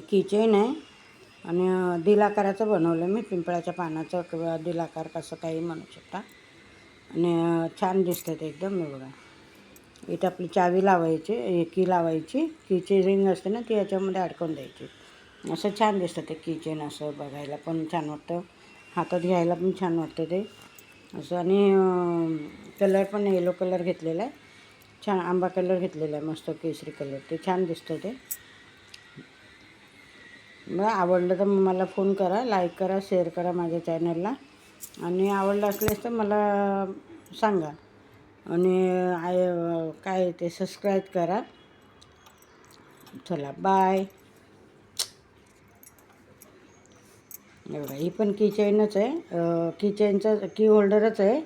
Kitchen आहे आणि दिलाकाराचं बनवलं मी, पिंपळाच्या पानाचं किंवा दिलाकार कसं काही म्हणू शकता. आणि छान दिसतं ते एकदम. मी बघा, इथं आपली चावी लावायची, की लावायची, कीची रिंग असते ना ती याच्यामध्ये अडकवून द्यायची. असं छान दिसतं ते किचन. असं बघायला पण छान वाटतं, हातात घ्यायला पण छान वाटतं ते असं. आणि कलर पण येलो कलर घेतलेला आहे, छान आंबा कलर घेतलेला आहे, मस्त केसरी कलर. ते छान दिसतं ते. मग आवडलं तर मला फोन करा, लाईक करा, शेअर करा माझ्या चॅनलला. आणि आवडलं असल्यास तर मला सांगा. आणि काय ते सबस्क्राईब करा. चला बाय. बघा, ही पण किचनच आहे, किचनचं की होल्डरच आहे.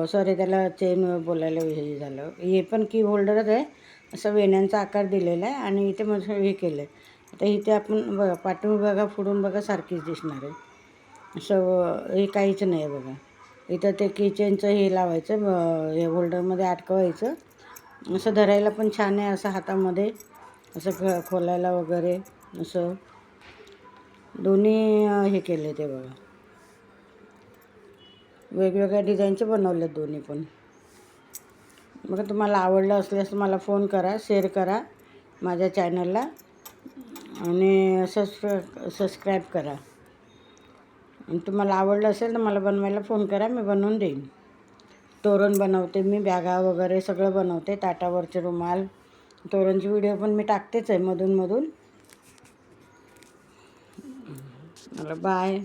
सॉरी, त्याला चेन बोलायला हे झालं. हे पण की होल्डरच आहे. असं वेण्यांचा आकार दिलेला आहे आणि इथे मग हे केलं आहे. आता इथे आपण बघा, पाठवून बघा, फोडून बघा, सारखीच दिसणार आहे. असं हे काहीच नाही आहे बघा. इथं ते किचनचं हे लावायचं, हे होल्डरमध्ये अटकवायचं. असं धरायला पण छान आहे, असं हातामध्ये असं खोलायला वगैरे. असं दोन्ही हे केले ते बघा, वेगवेगळ्या डिझाईनचे बनवले दोन्ही पण. बघा, तुम्हाला आवडलं असल्यास मला फोन करा, शेअर करा माझ्या चॅनलला. आणि सबस्क्राईब करा. आणि तुम्हाला आवडलं असेल तर मला बनवायला फोन करा, मी बनवून देईन. तोरण बनवते मी, बॅगा वगैरे सगळं बनवते, ताटावरचे रुमाल, तोरणची व्हिडिओ पण मी टाकतेच आहे मधून. मला बाय.